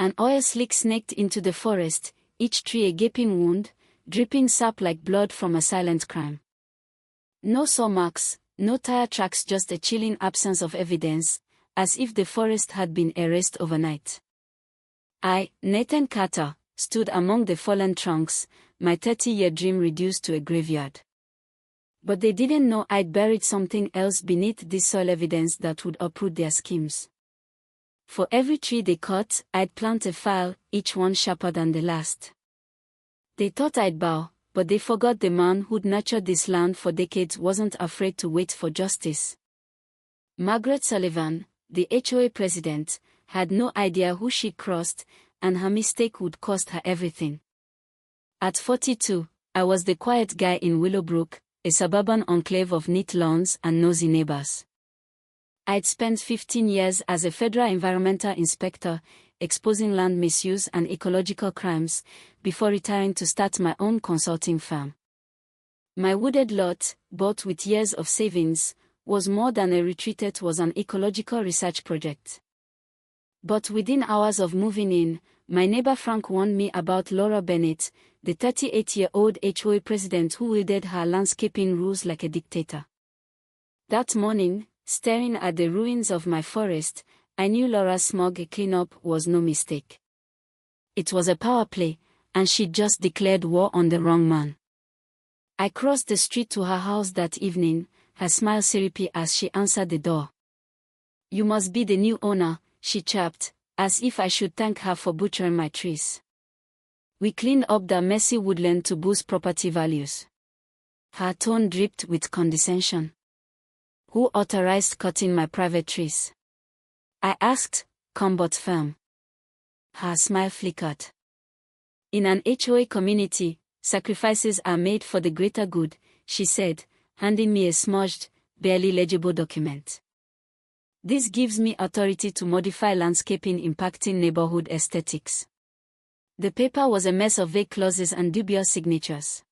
An oil slick snaked into the forest, each tree a gaping wound, dripping sap like blood from a silent crime. No saw marks, no tire tracks, just a chilling absence of evidence, as if the forest had been erased overnight. I, Nathan Carter, stood among the fallen trunks, my 30-year dream reduced to a graveyard. But they didn't know I'd buried something else beneath this soil, evidence that would uproot their schemes. For every tree they cut, I'd plant a file, each one sharper than the last. They thought I'd bow, but they forgot the man who'd nurtured this land for decades wasn't afraid to wait for justice. Margaret Sullivan, the HOA president, had no idea who she'd crossed, and her mistake would cost her everything. At 42, I was the quiet guy in Willowbrook, a suburban enclave of neat lawns and nosy neighbors. I'd spent 15 years as a federal environmental inspector, exposing land misuse and ecological crimes, before retiring to start my own consulting firm. My wooded lot, bought with years of savings, was more than a retreat, it was an ecological research project. But within hours of moving in, my neighbor Frank warned me about Laura Bennett, the 38-year-old HOA president who wielded her landscaping rules like a dictator. That morning, staring at the ruins of my forest, I knew Laura's smog cleanup was no mistake. It was a power play, and she'd just declared war on the wrong man. I crossed the street to her house that evening, her smile syrupy as she answered the door. "You must be the new owner," she chirped, as if I should thank her for butchering my trees. We cleaned up the messy woodland to boost property values. Her tone dripped with condescension. "Who authorized cutting my private trees?" I asked, calm but firm. Her smile flickered. "In an HOA community, sacrifices are made for the greater good," she said, handing me a smudged, barely legible document. "This gives me authority to modify landscaping impacting neighborhood aesthetics." The paper was a mess of vague clauses and dubious signatures.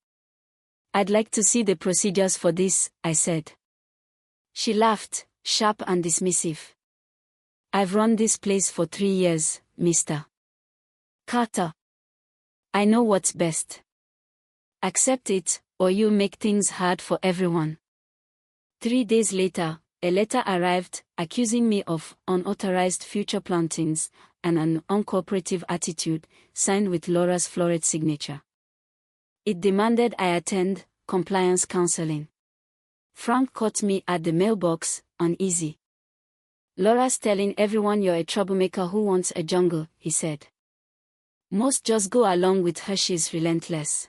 "I'd like to see the procedures for this," I said. She laughed, sharp and dismissive. "I've run this place for 3 years, Mr. Carter. I know what's best. Accept it, or you'll make things hard for everyone." 3 days later, a letter arrived, accusing me of unauthorized future plantings and an uncooperative attitude, signed with Laura's florid signature. It demanded I attend compliance counseling. Frank caught me at the mailbox, uneasy. "Laura's telling everyone you're a troublemaker who wants a jungle," he said. "Most just go along with her, she's relentless."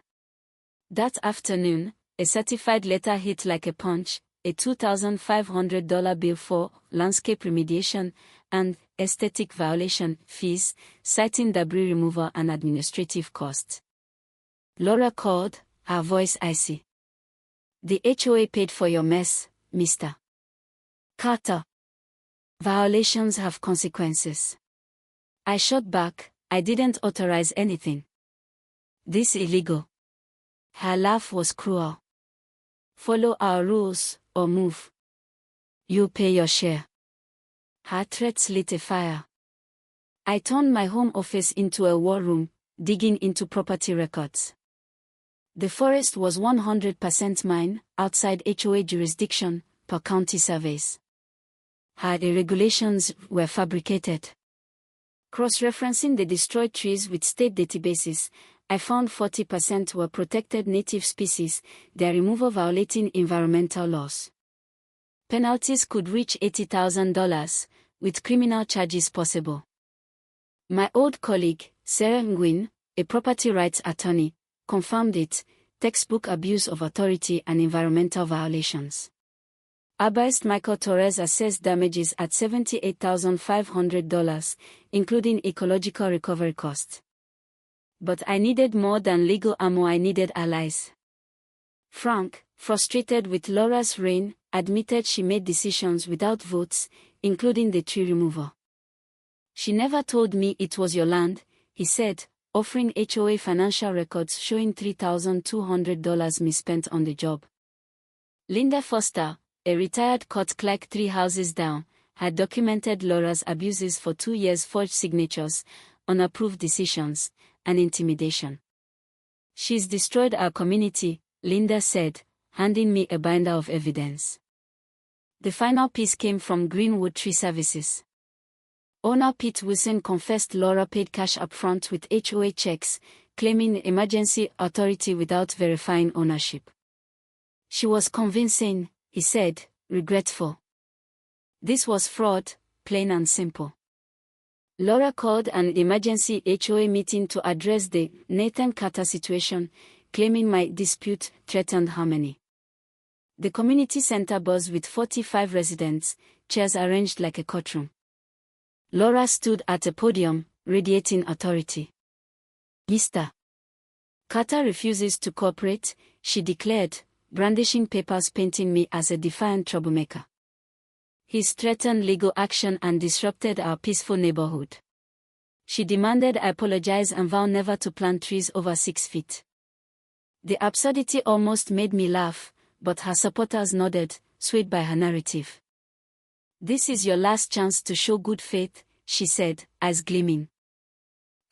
That afternoon, a certified letter hit like a punch, a $2,500 bill for landscape remediation and aesthetic violation fees, citing debris removal and administrative costs. Laura called, her voice icy. "The HOA paid for your mess, Mr. Carter. Violations have consequences." I shot back, "I didn't authorize anything. This is illegal." Her laugh was cruel. "Follow our rules, or move. You pay your share." Her threats lit a fire. I turned my home office into a war room, digging into property records. The forest was 100% mine, outside HOA jurisdiction, per county surveys. Her regulations were fabricated. Cross-referencing the destroyed trees with state databases, I found 40% were protected native species, their removal violating environmental laws. Penalties could reach $80,000, with criminal charges possible. My old colleague, Sarah Nguyen, a property rights attorney, confirmed it: textbook abuse of authority and environmental violations. Arborist Michael Torres assessed damages at $78,500, including ecological recovery costs. But I needed more than legal ammo, I needed allies. Frank, frustrated with Laura's reign, admitted she made decisions without votes, including the tree removal. "She never told me it was your land," he said, offering HOA financial records showing $3,200 misspent on the job. Linda Foster, a retired court clerk 3 houses down, had documented Laura's abuses for 2 years, forged signatures, unapproved decisions, and intimidation. She's destroyed our community, Linda said, handing me a binder of evidence. The final piece came from Greenwood Tree Services. Owner Pete Wilson confessed Laura paid cash upfront with HOA checks, claiming emergency authority without verifying ownership. She was convincing, he said, regretful. This was fraud, plain and simple. Laura called an emergency HOA meeting to address the Nathan Carter situation, claiming my dispute threatened harmony. The community center buzzed with 45 residents, chairs arranged like a courtroom. Laura stood at a podium, radiating authority. Mr. Carter refuses to cooperate, she declared, brandishing papers painting me as a defiant troublemaker. He's threatened legal action and disrupted our peaceful neighborhood. She demanded I apologize and vow never to plant trees over 6 feet. The absurdity almost made me laugh, but her supporters nodded, swayed by her narrative. This is your last chance to show good faith, she said, eyes gleaming.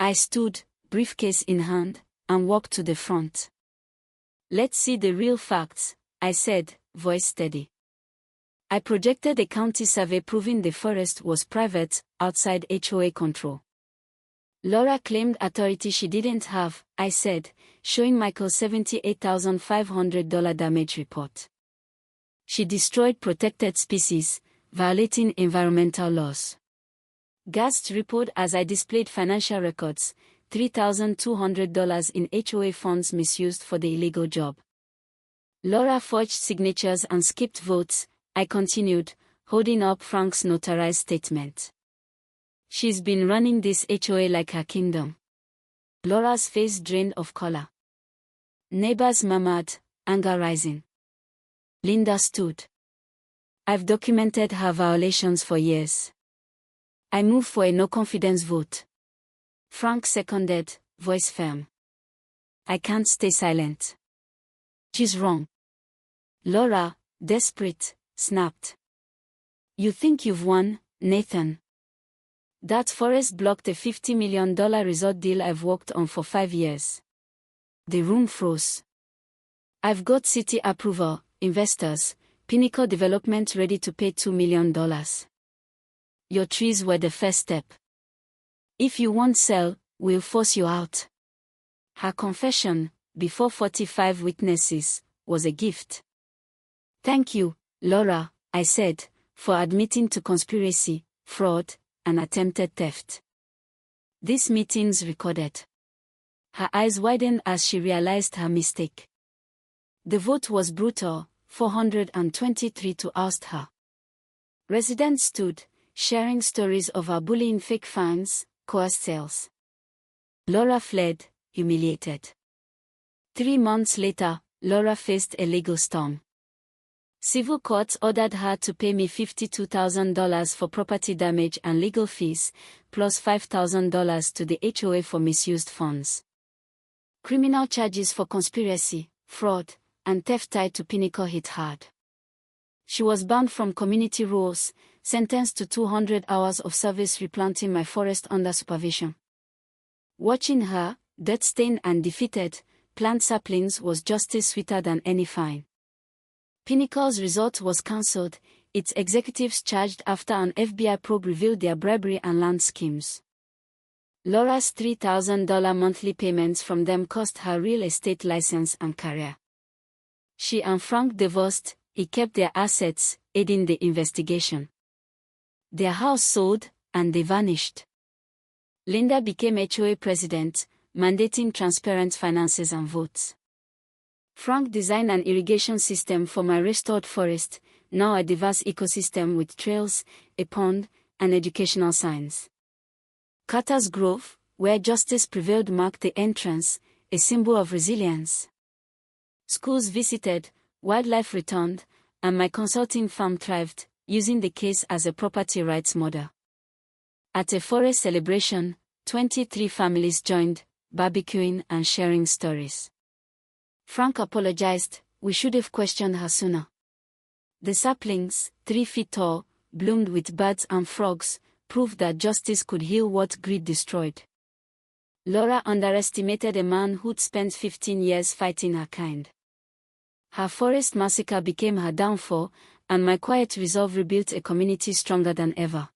I stood, briefcase in hand, and walked to the front. Let's see the real facts, I said, voice steady. I projected a county survey proving the forest was private, outside HOA control. Laura claimed authority she didn't have, I said, showing Michael's $78,500 damage report. She destroyed protected species, violating environmental laws. Gasped report as I displayed financial records, $3,200 in HOA funds misused for the illegal job. Laura forged signatures and skipped votes, I continued, holding up Frank's notarized statement. She's been running this HOA like her kingdom. Laura's face drained of color. Neighbors murmured, anger rising. Linda stood. I've documented her violations for years. I move for a no-confidence vote. Frank seconded, voice firm. I can't stay silent. She's wrong. Laura, desperate, snapped. You think you've won, Nathan? That forest blocked a $50 million resort deal I've worked on for 5 years. The room froze. I've got city approval, investors, Pinnacle Development ready to pay $2 million. Your trees were the first step. If you won't sell, we'll force you out. Her confession, before 45 witnesses, was a gift. Thank you, Laura, I said, for admitting to conspiracy, fraud, and attempted theft. This meeting's recorded. Her eyes widened as she realized her mistake. The vote was brutal, 423 to oust her. Residents stood, sharing stories of her bullying fake fans, coerced sales. Laura fled, humiliated. 3 months later, Laura faced a legal storm. Civil courts ordered her to pay me $52,000 for property damage and legal fees, plus $5,000 to the HOA for misused funds. Criminal charges for conspiracy, fraud, and theft tied to Pinnacle hit hard. She was banned from community rules, sentenced to 200 hours of service replanting my forest under supervision. Watching her, dirt-stained and defeated, plant saplings was justice sweeter than any fine. Pinnacle's resort was cancelled, its executives charged after an FBI probe revealed their bribery and land schemes. Laura's $3,000 monthly payments from them cost her real estate license and career. She and Frank divorced, he kept their assets, aiding the investigation. Their house sold, and they vanished. Linda became HOA president, mandating transparent finances and votes. Frank designed an irrigation system for my restored forest, now a diverse ecosystem with trails, a pond, and educational signs. Carter's Grove, where justice prevailed, marked the entrance, a symbol of resilience. Schools visited, wildlife returned, and my consulting firm thrived, using the case as a property rights model. At a forest celebration, 23 families joined, barbecuing and sharing stories. Frank apologized, we should have questioned her sooner. The saplings, 3 feet tall, bloomed with birds and frogs, proved that justice could heal what greed destroyed. Laura underestimated a man who'd spent 15 years fighting her kind. Her forest massacre became her downfall, and my quiet resolve rebuilt a community stronger than ever.